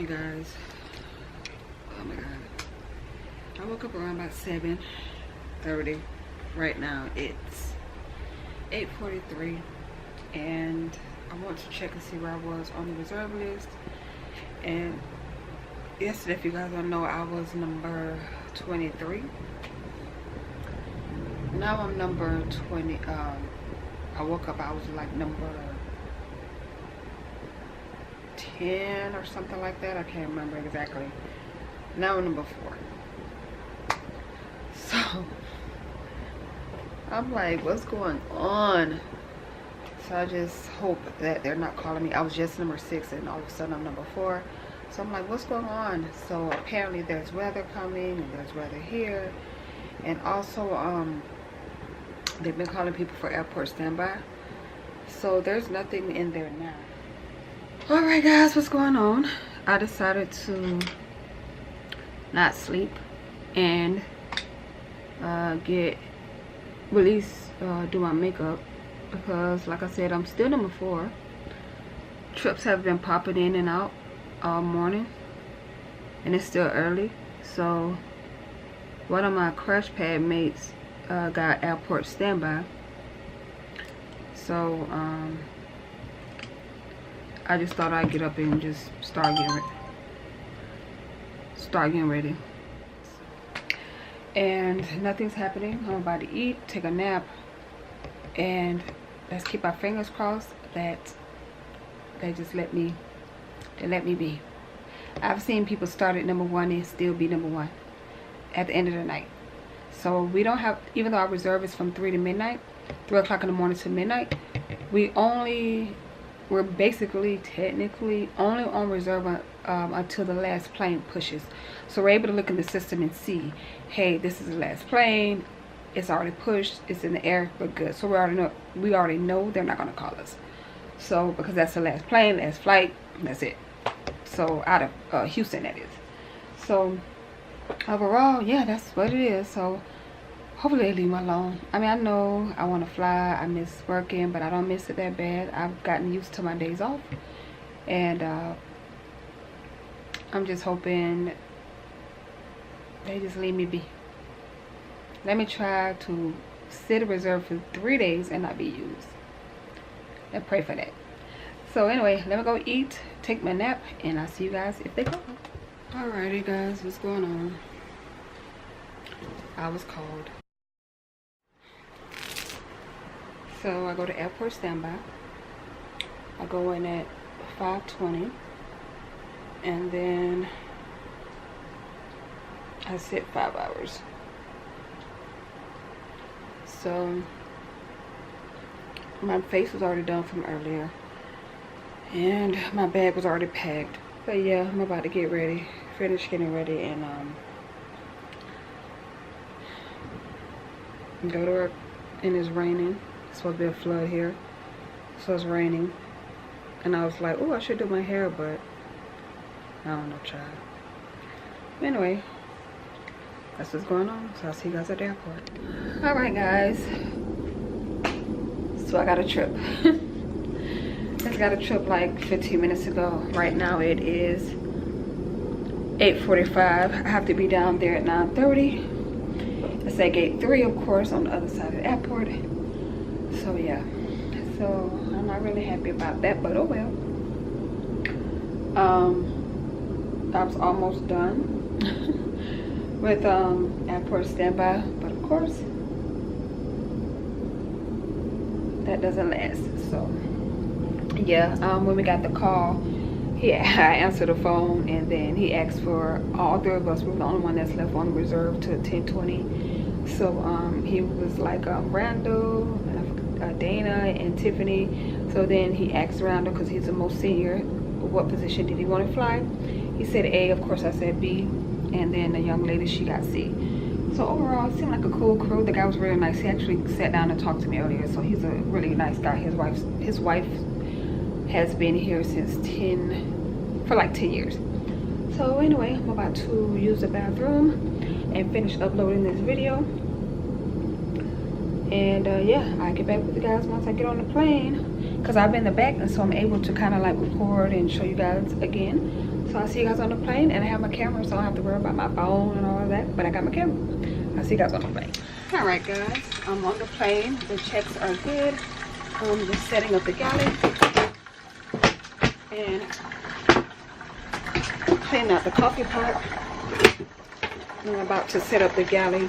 Alrighty guys. Oh my god. I woke up around about 7:30. Right now it's 8:43 and I want to check and see where I was on the reserve list. And yesterday, if you guys don't know, I was number 23. Now I'm number 20. I woke up, I was like number 10 or something like that. I can't remember exactly. Now I'm number 4. So I'm like, what's going on? So I just hope that they're not calling me. I was just number 6 and all of a sudden I'm number 4. So I'm like, what's going on? So apparently there's weather coming and there's weather here. And also they've been calling people for airport standby. So there's nothing in there now. Alright guys, what's going on? I decided to not sleep and do my makeup, because like I said, I'm still number 4. Trips have been popping in and out all morning and it's still early. So one of my crash pad mates got airport standby. So I just thought I'd get up and just start getting ready. And nothing's happening. I'm about to eat, take a nap, and let's keep our fingers crossed that they just let me be. I've seen people start at number 1 and still be number 1 at the end of the night. So we don't have, even though our reserve is from 3 o'clock in the morning to midnight, we're basically technically only on reserve until the last plane pushes. So we're able to look in the system and see, hey, this is the last plane, it's already pushed, it's in the air, we're good. So we already know they're not going to call us. So because that's the last plane, last flight, that's it. So out of Houston, that is. So overall, yeah, that's what it is. So hopefully they leave me alone. I mean, I know I want to fly, I miss working, but I don't miss it that bad. I've gotten used to my days off, and I'm just hoping they just leave me be. Let me try to sit a reserve for 3 days and not be used, and pray for that. So anyway, let me go eat, take my nap, and I'll see you guys if they call. Alrighty guys, what's going on? I was called. So I go to airport standby. I go in at 5:20, and then I sit 5 hours. So my face was already done from earlier, and my bag was already packed. But yeah, I'm about to get ready, finish getting ready, and go to work. And it's raining. It's supposed to be a flood here, so it's raining. And I was like, oh, I should do my hair, but I don't know, child. Anyway, that's what's going on. So I'll see you guys at the airport. All right, guys. So I got a trip. Just got a trip like 15 minutes ago. Right now it is 8:45. I have to be down there at 9:30. It's at gate 3, of course, on the other side of the airport. So yeah, so I'm not really happy about that, but oh well. I was almost done with airport standby, but of course that doesn't last. So yeah, when we got the call, I answered the phone, and then he asked for all 3 of us. We're the only one that's left on reserve to 10:20. So he was like Randall, Dana, and Tiffany. So then he asked Randall, because he's the most senior, what position did he want to fly. He said A. Of course I said B, and then the young lady, she got C. So overall, it seemed like a cool crew. The guy was really nice. He actually sat down and talked to me earlier. So he's a really nice guy. His wife has been here for like 10 years. So anyway, I'm about to use the bathroom and finish uploading this video. And yeah, I'll get back with you guys once I get on the plane, because I've been in the back, and so I'm able to kind of like record and show you guys again. So I'll see you guys on the plane, and I have my camera, so I don't have to worry about my phone and all of that, but I got my camera. I'll see you guys on the plane. All right, guys, I'm on the plane. The checks are good. I'm just setting up the galley and cleaning out the coffee pot. I'm about to set up the galley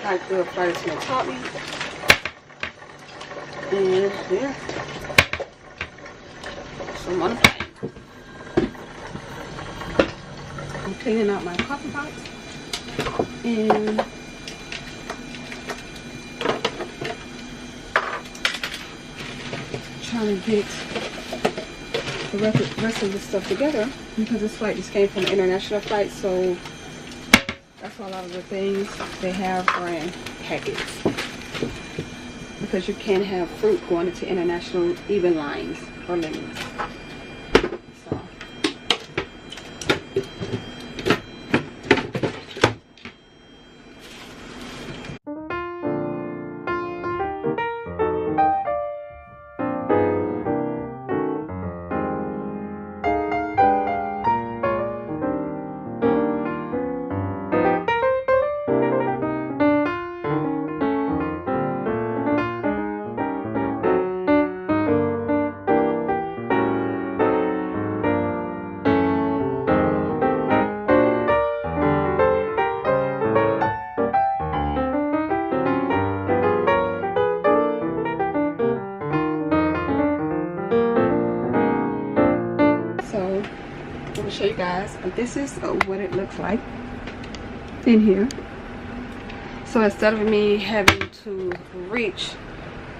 like the flight attendant taught me. And yeah, so I'm on the plane. I'm cleaning out my coffee pot and trying to get the rest of the stuff together, because this flight just came from an international flight, so that's why a lot of the things they have are in packets, because you can't have fruit going into international even lines or lemons. So show you guys, this is what it looks like in here. So instead of me having to reach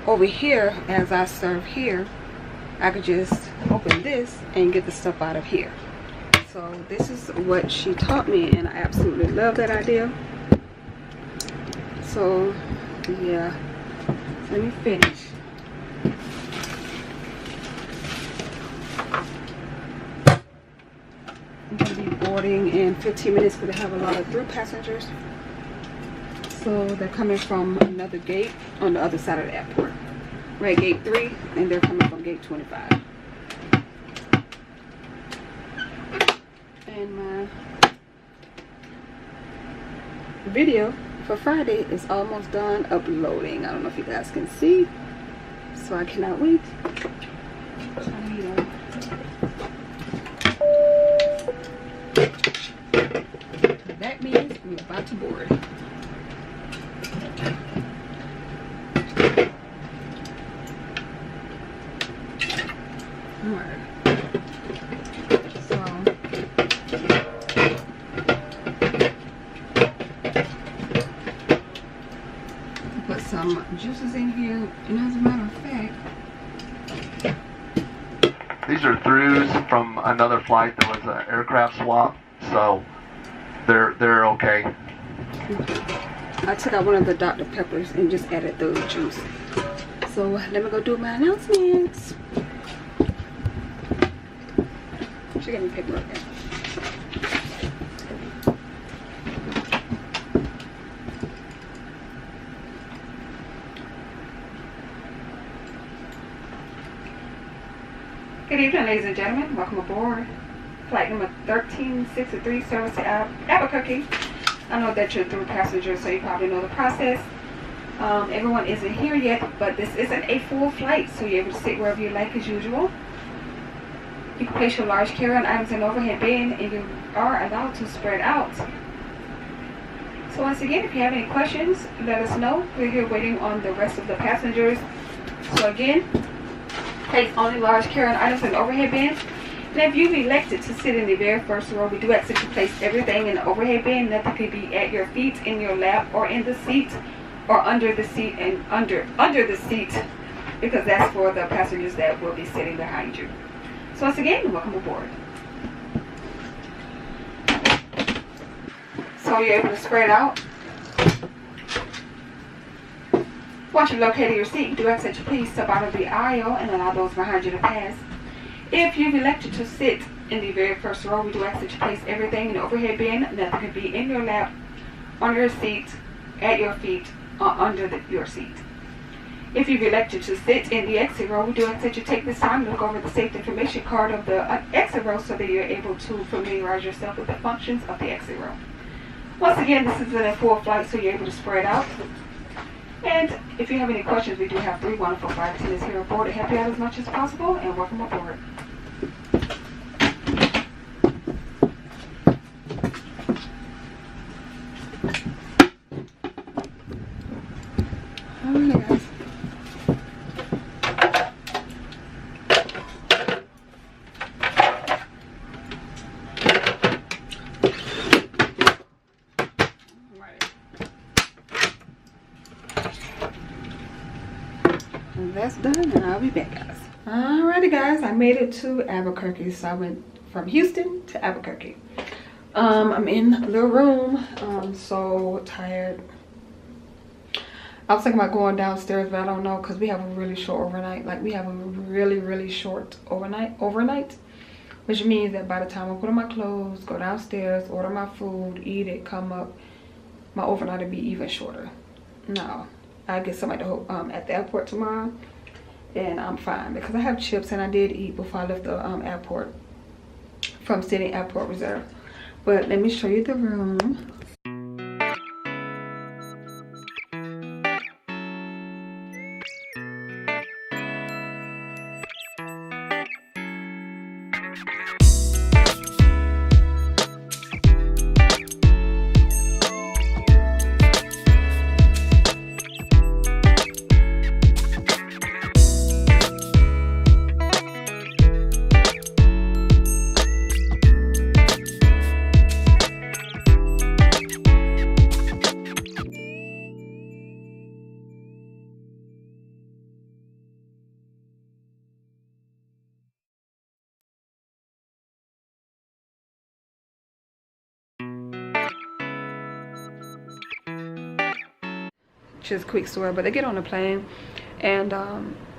over here as I serve here, I could just open this and get the stuff out of here. So this is what she taught me, and I absolutely love that idea. So yeah, let me finish. I'm going to be boarding in 15 minutes because they have a lot of through passengers. So they're coming from another gate on the other side of the airport. We're at gate 3 and they're coming from gate 25. And my video for Friday is almost done uploading. I don't know if you guys can see. So I cannot wait. That means I'm about to board. Alright. So put some juices in here, and as a matter of fact, these are throughs from another flight. There was an aircraft swap, so they're okay. I took out one of the Dr. Peppers and just added the juice. So let me go do my announcements. She got me paper up there. Good evening, ladies and gentlemen. Welcome aboard flight number 1363, service to Albuquerque. I know that you're through passengers, so you probably know the process. Everyone isn't here yet, but this isn't a full flight, so you're able to sit wherever you like as usual. You can place your large carry-on items in overhead bin, and you are allowed to spread out. So once again, if you have any questions, let us know. We're here waiting on the rest of the passengers. So again, place only large carry-on items in overhead bin. And if you've elected to sit in the very first row, we do ask that you place everything in the overhead bin. Nothing could be at your feet, in your lap, or in the seat, or under the seat, and under the seat, because that's for the passengers that will be sitting behind you. So once again, welcome aboard. So you're able to spread out. Once you've located your seat, we do ask that you please step out of the aisle and allow those behind you to pass. If you've elected to sit in the very first row, we do ask that you place everything in the overhead bin. Nothing could be in your lap, on your seat, at your feet, or under your seat. If you've elected to sit in the exit row, we do ask that you take this time to look over the safety information card of the exit row so that you're able to familiarize yourself with the functions of the exit row. Once again, this is a full flight, so you're able to spread out. And if you have any questions, we do have 3 wonderful flight attendants here aboard to help you out as much as possible, and welcome aboard. Alright, guys. That's done, and I'll be back, guys. Alrighty, guys, I made it to Albuquerque. So I went from Houston to Albuquerque. I'm in the room. I'm so tired. I was thinking about going downstairs, but I don't know, because we have a really short overnight. Like, we have a really short overnight, which means that by the time I put on my clothes, go downstairs, order my food, eat it, come up, my overnight will be even shorter. No, I get somebody to at the airport tomorrow, and I'm fine, because I have chips, and I did eat before I left the airport from Sydney Airport Reserve. But let me show you the room. Just a quick story, but they get on the plane, and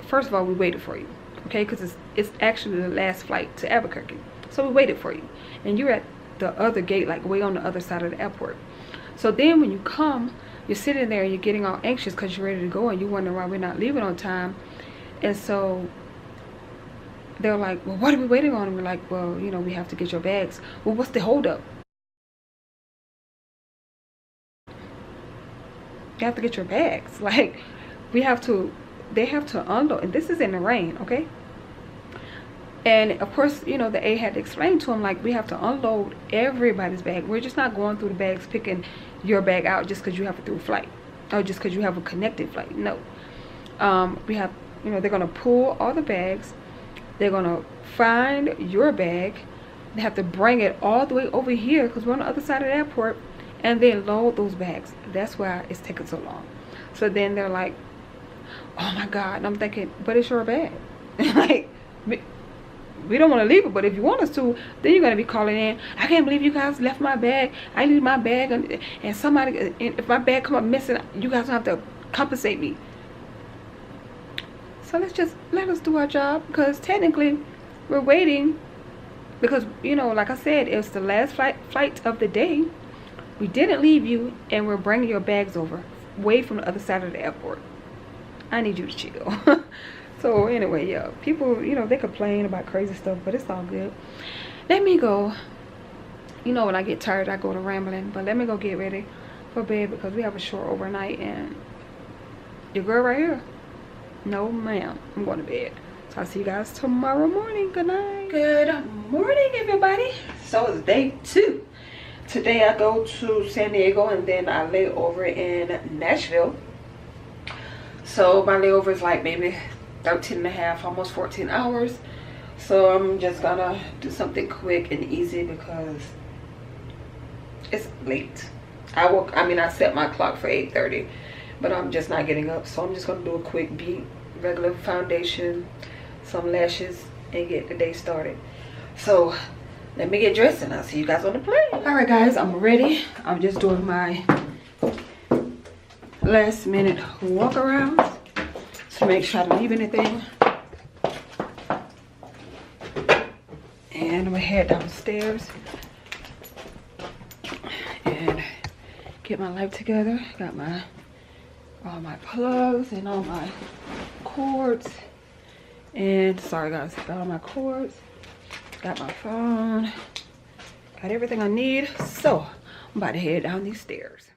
first of all, we waited for you, okay, because it's actually the last flight to Albuquerque, so we waited for you, and you're at the other gate, like way on the other side of the airport. So then when you come, you're sitting there and you're getting all anxious because you're ready to go, and you wonder why we're not leaving on time. And so they're like, well, what are we waiting on? And we're like, well, you know, we have to get your bags. Well, what's the holdup? You have to get your bags. Like, they have to unload, and this is in the rain, okay? And of course, you know, the A had to explain to him, like, we have to unload everybody's bag. We're just not going through the bags, picking your bag out just because you have a through flight, or just because you have a connected flight. No, we have, you know, they're gonna pull all the bags, they're gonna find your bag, they have to bring it all the way over here because we're on the other side of the airport, and then load those bags. That's why it's taking so long. So then they're like, oh my God. And I'm thinking, but it's your bag. Like, we don't want to leave it, but if you want us to, then you're going to be calling in, I can't believe you guys left my bag. I need my bag, and somebody, if my bag come up missing, you guys don't have to compensate me. So let us do our job, because technically we're waiting, because, you know, like I said, it's the last flight of the day. We didn't leave you, and we're bringing your bags over, way from the other side of the airport. I need you to chill. So anyway, yeah, people, you know, they complain about crazy stuff, but it's all good. Let me go. You know, when I get tired, I go to rambling, but let me go get ready for bed, because we have a short overnight, and your girl right here, no ma'am, I'm going to bed. So I'll see you guys tomorrow morning. Good night. Good morning, everybody. So it's day 2. Today I go to San Diego, and then I lay over in Nashville. So my layover is like maybe 13 and a half, almost 14 hours. So I'm just gonna do something quick and easy because it's late. I set my clock for 8:30, but I'm just not getting up. So I'm just gonna do a quick beat, regular foundation, some lashes, and get the day started. So let me get dressed, and I'll see you guys on the plane. All right, guys, I'm ready. I'm just doing my last minute walk around to make sure I don't leave anything. And I'm gonna head downstairs and get my life together. Got my all my plugs and all my cords. And sorry guys, got all my cords, got my phone, got everything I need. So I'm about to head down these stairs.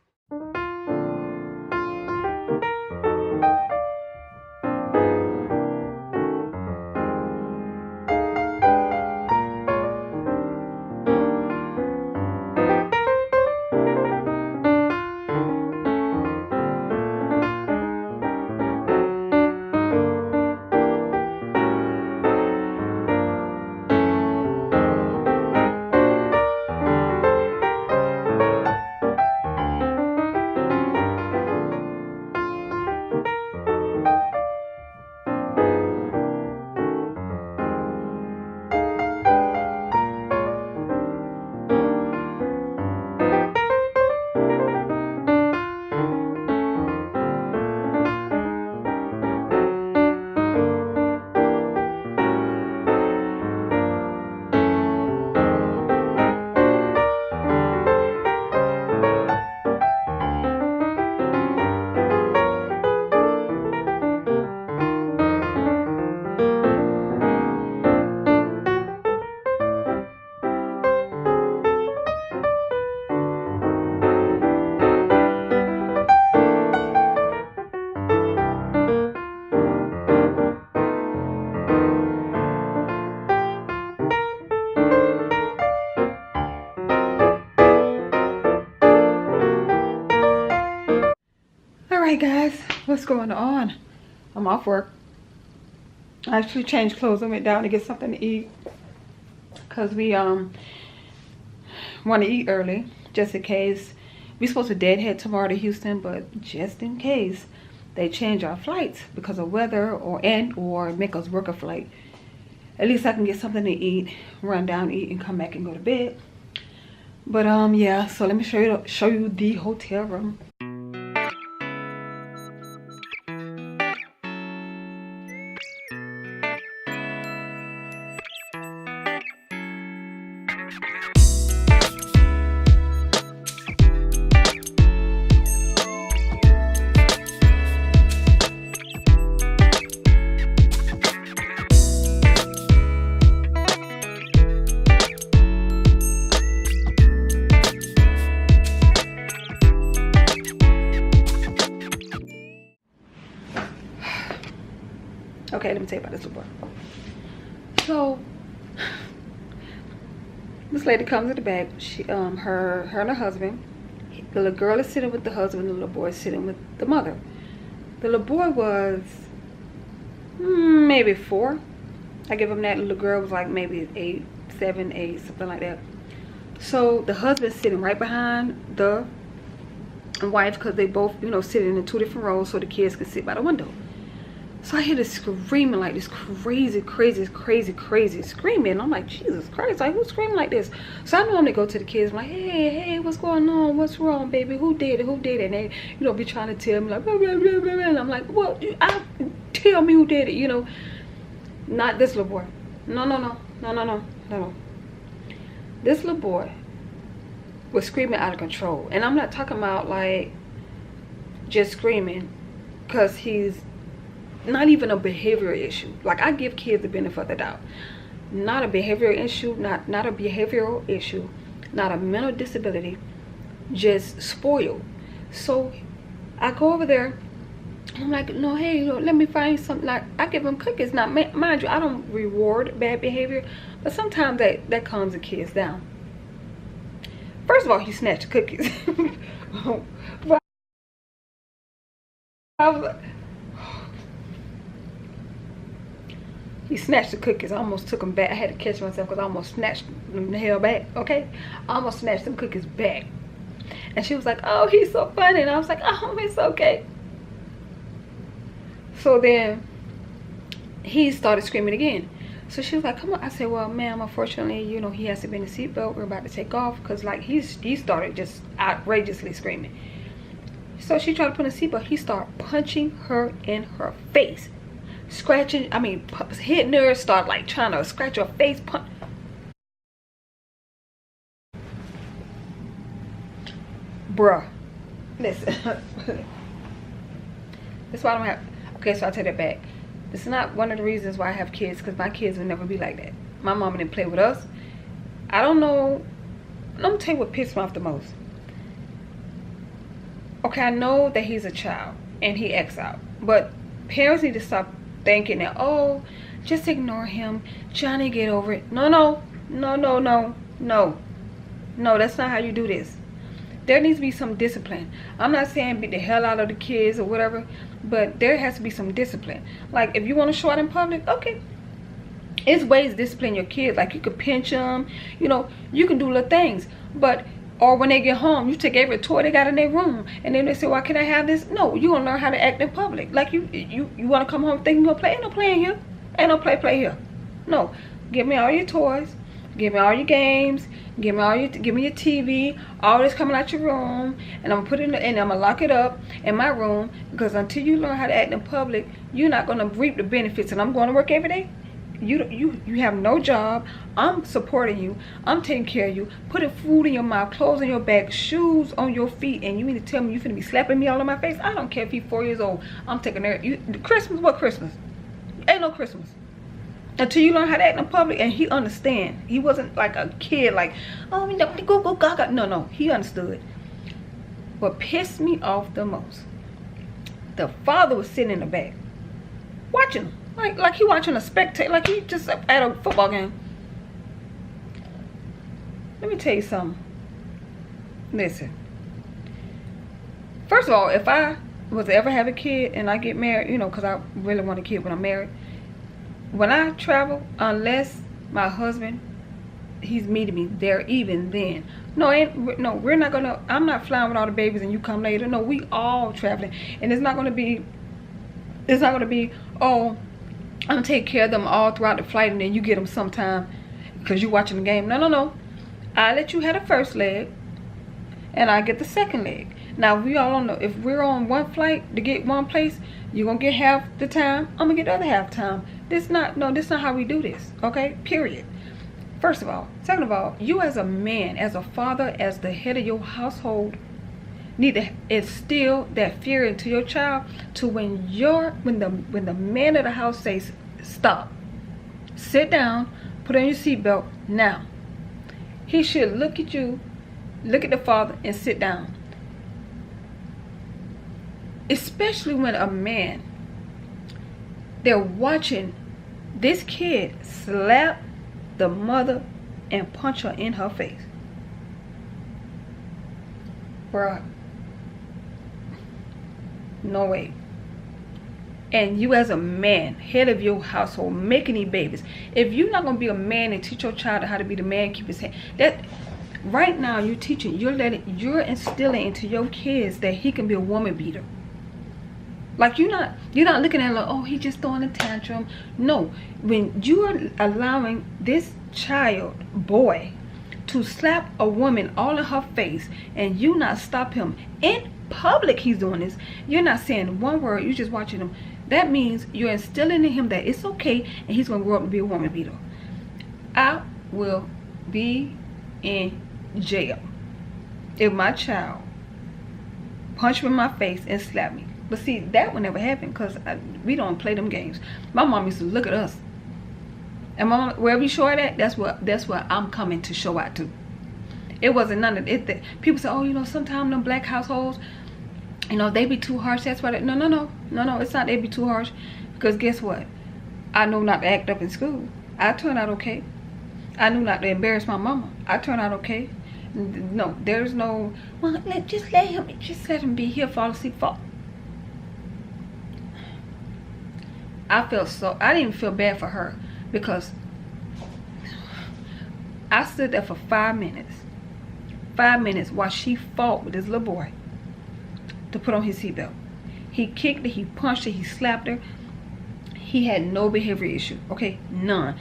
Alright guys, what's going on? I'm off work. I actually changed clothes. I went down to get something to eat because we want to eat early just in case. We're supposed to deadhead tomorrow to Houston, but just in case they change our flights because of weather or make us work a flight, at least I can get something to eat, run down, eat, and come back and go to bed. But yeah, so let me show you the hotel room. Okay, let me tell you about this little boy. So this lady comes in the back. She her and her husband. The little girl is sitting with the husband, the little boy is sitting with the mother. The little boy was maybe 4. I give him that. The little girl was like maybe 8, 7, 8, something like that. So the husband's sitting right behind the wife because they both, you know, sitting in 2 different rows so the kids can sit by the window. So I hear this screaming, like this crazy screaming. I'm like, Jesus Christ, like who's screaming like this? So I normally go to the kids, I'm like, hey, what's going on? What's wrong, baby? Who did it? And they, you know, be trying to tell me like, blah, blah, blah, blah. And I'm like, well, tell me who did it, you know. Not this little boy. No. This little boy was screaming out of control. And I'm not talking about like just screaming because he's not even a behavioral issue. Like I give kids the benefit of the doubt. Not a behavioral issue, not a behavioral issue, not a mental disability, just spoiled. So I go over there and I'm like, no, hey, look, let me find something. Like I give them cookies. Now mind you, I don't reward bad behavior, but sometimes that calms the kids down. First of all, he snatched the cookies. But I was like, he snatched the cookies. I almost took them back. I had to catch myself because I almost snatched them the hell back. Okay, I almost snatched them cookies back. And she was like, oh, he's so funny. And I was like, oh, it's okay. So then he started screaming again. So she was like, come on. I said, well, ma'am, unfortunately, you know, he has to be in the seatbelt. We're about to take off because like he started just outrageously screaming. So she tried to put in a seatbelt. He started punching her in her face. Scratching, I mean, hitting her, start like trying to scratch her face. Bruh, listen. That's why I don't have. Okay, so I take that back. It's not one of the reasons why I have kids, because my kids will never be like that. My mama didn't play with us. I don't know. Let me tell you what pissed me off the most. Okay, I know that he's a child and he acts out, but parents need to stop thinking that, oh, just ignore him, Johnny, get over it. No, no, no, no, no, no, no. That's not how you do this. There needs to be some discipline. I'm not saying beat the hell out of the kids or whatever, but there has to be some discipline. Like, if you want to show out in public, okay, it's ways to discipline your kids. Like, you could pinch them, you know, you can do little things. But, or when they get home, you take every toy they got in their room, and then they say, why can't I have this? No, you gonna learn how to act in public. Like, you want to come home thinking you're gonna play. Ain't no playing here. Ain't no play here. No, give me all your toys. Give me all your games. Give me your TV. All this coming out your room, and I'm gonna put it in, and I'm gonna lock it up in my room, because until you learn how to act in public, you're not gonna reap the benefits. And I'm going to work every day. You have no job. I'm supporting you. I'm taking care of you. Putting food in your mouth, clothes on your back, shoes on your feet, and you mean to tell me you finna be slapping me all in my face? I don't care if he's 4 years old. I'm taking care of you. Christmas? What Christmas? Ain't no Christmas. Until you learn how to act in public, and he understand. He wasn't like a kid, like, oh, go gaga. No, he understood. What pissed me off the most, the father was sitting in the back, watching him, like he watching a spectator, like he just at a football game. Let me tell you something. Listen. First of all, if I was to ever have a kid and I get married, you know, because I really want a kid when I'm married. When I travel, unless my husband, he's meeting me there, even then. No, we're not gonna. I'm not flying with all the babies and you come later. No, we all traveling, and it's not gonna be. Oh, I'm gonna take care of them all throughout the flight, and then you get them sometime because you're watching the game. No. I let you have the first leg, and I get the second leg. Now we all know if we're on one flight to get one place, you're gonna get half the time. I'm gonna get the other half time. This not how we do this. Okay, period. First of all. Second of all, you as a man, as a father, as the head of your household, need to instill that fear into your child, to when the man of the house says stop, sit down, put on your seatbelt now. He should look at you, look at the father, and sit down. Especially when a man, they're watching this kid slap the mother and punch her in her face. Bruh. No way. And you as a man, head of your household, making these babies. If you're not going to be a man and teach your child how to be the man, keep his hand. That right now you're teaching, you're instilling into your kids that he can be a woman beater. Like you're not looking at it like, oh, he just throwing a tantrum. No, when you are allowing this child, boy, to slap a woman all in her face, and you not stop him in public, he's doing this. You're not saying one word. You're just watching him. That means you're instilling in him that it's okay, and he's gonna grow up and be a woman beater. I will be in jail if my child punched me in my face and slapped me. But see, that would never happen because we don't play them games. My mom used to look at us. And my mom, wherever you show it at, that's what I'm coming to show out to. It wasn't none of it. People say, oh, you know, sometimes them black households, you know, they be too harsh. That's why. No. It's not they be too harsh. Because guess what? I know not to act up in school. I turned out okay. I knew not to embarrass my mama. I turned out okay. No, there's no, well, just let him be here, fall asleep, fall. I didn't even feel bad for her, because I stood there for 5 minutes. 5 minutes while she fought with this little boy to put on his seatbelt. He kicked her, he punched her, he slapped her. He had no behavior issue, okay? None.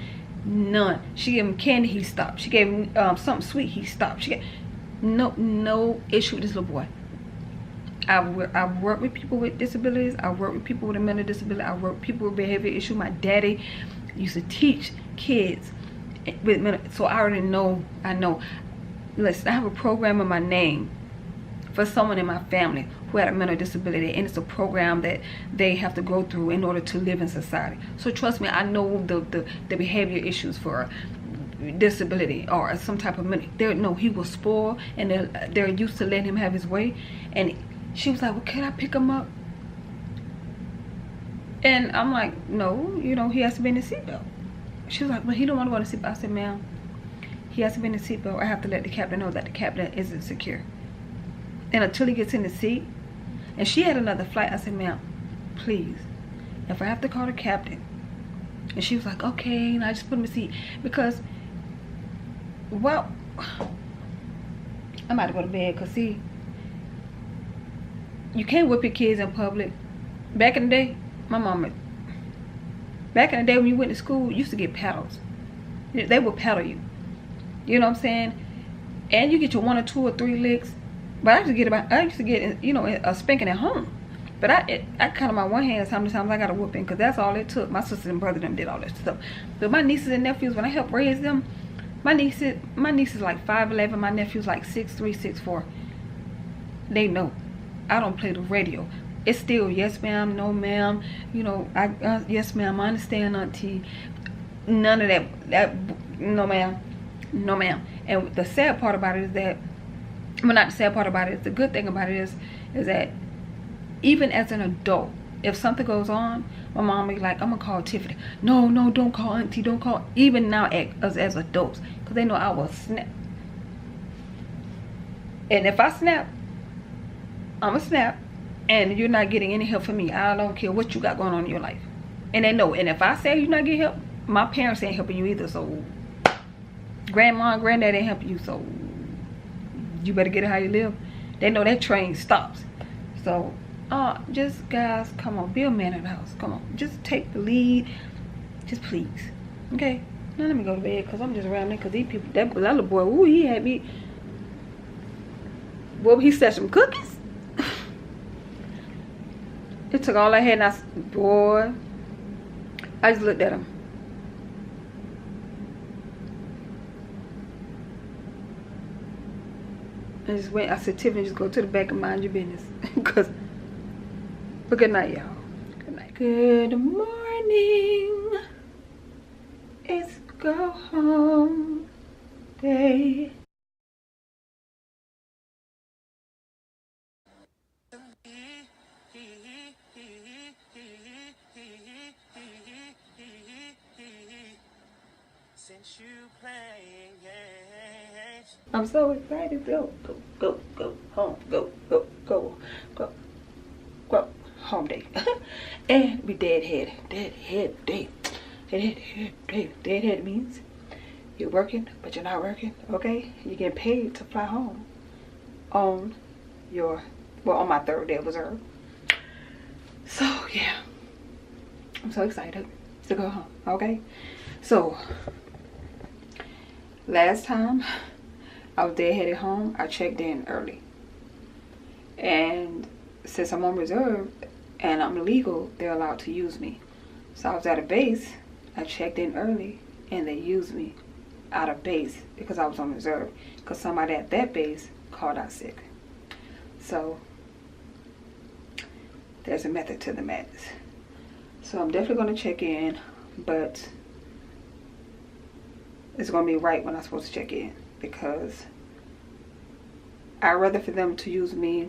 She gave him candy, he stopped. She gave him something sweet, he stopped. She gave no issue with this little boy. I've worked with people with disabilities. I work with people with a mental disability. I work with people with behavior issue. My daddy used to teach kids with mental, so I already know. I know. Listen, I have a program in my name for someone in my family who had a mental disability, and it's a program that they have to go through in order to live in society. So trust me, I know the behavior issues for disability or some type of mental. No, he was spoiled, and they're used to letting him have his way. And she was like, well, can I pick him up? And I'm like, no, you know, he has to be in the seatbelt. She was like, well, he don't want to go in the seatbelt. I said, ma'am, he has to be in the seatbelt. I have to let the captain know that the captain isn't secure. And until he gets in the seat, and she had another flight, I said, ma'am, please, if I have to call the captain. And she was like, okay, and I just put him in the seat. Because, well, I'm about to go to bed, because see, you can't whip your kids in public. Back in the day, my mama, back in the day when you went to school, you used to get paddles. They would paddle you. You know what I'm saying? And you get your 1 or 2 or 3 licks. But I used to get, you know, a spanking at home. But I counted my one hand how many times I got a whooping, because that's all it took. My sisters and brothers them did all that stuff. But my nieces and nephews, when I helped raise them, my niece is like 5'11", my nephew's like 6'3", 6'4". They know I don't play the radio. It's still yes ma'am, no ma'am, you know, yes ma'am, I understand, auntie. None of that no ma'am, no ma'am. And the sad part about it is that, well, not the sad part about it, the good thing about it is that even as an adult, if something goes on, my mom be like, I'm gonna call Tiffany. No, don't call auntie, don't call. Even now as adults, because they know I will snap. And if I snap, I'ma snap, and you're not getting any help from me. I don't care what you got going on in your life. And they know. And if I say you're not getting help, my parents ain't helping you either. So grandma and granddad ain't helping you. So you better get it how you live. They know that train stops. So just guys, come on, be a man in the house. Come on, just take the lead. Just please. Okay, now let me go to bed, because I'm just rambling. Because these people, that little boy, ooh, he had me. Well, he said some cookies. It took all I had, and boy, I just looked at him. I just went, I said, Tiffany, just go to the back and mind your business. Because, but good night, y'all. Good night. Good morning. It's go home day. Since you playing games, I'm so excited. Go home. Go home day. And we deadhead day. Deadhead means you're working, but you're not working. Okay, you get paid to fly home on on my 3rd day of reserve. So yeah, I'm so excited to go home. Okay, so last time I was deadheaded home, I checked in early, and since I'm on reserve and I'm legal, they're allowed to use me. So I was at a base, I checked in early, and they used me out of base because I was on reserve, because somebody at that base called out sick. So there's a method to the madness. So I'm definitely going to check in, but it's going to be right when I'm supposed to check in, because I'd rather for them to use me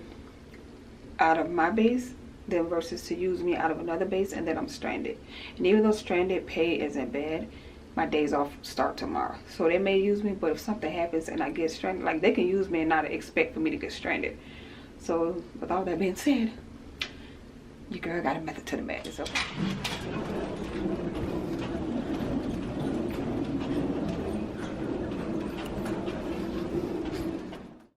out of my base than versus to use me out of another base and then I'm stranded. And even though stranded pay isn't bad, my days off start tomorrow. So they may use me, but if something happens and I get stranded, like they can use me and not expect for me to get stranded. So with all that being said, your girl got a method to the madness, okay?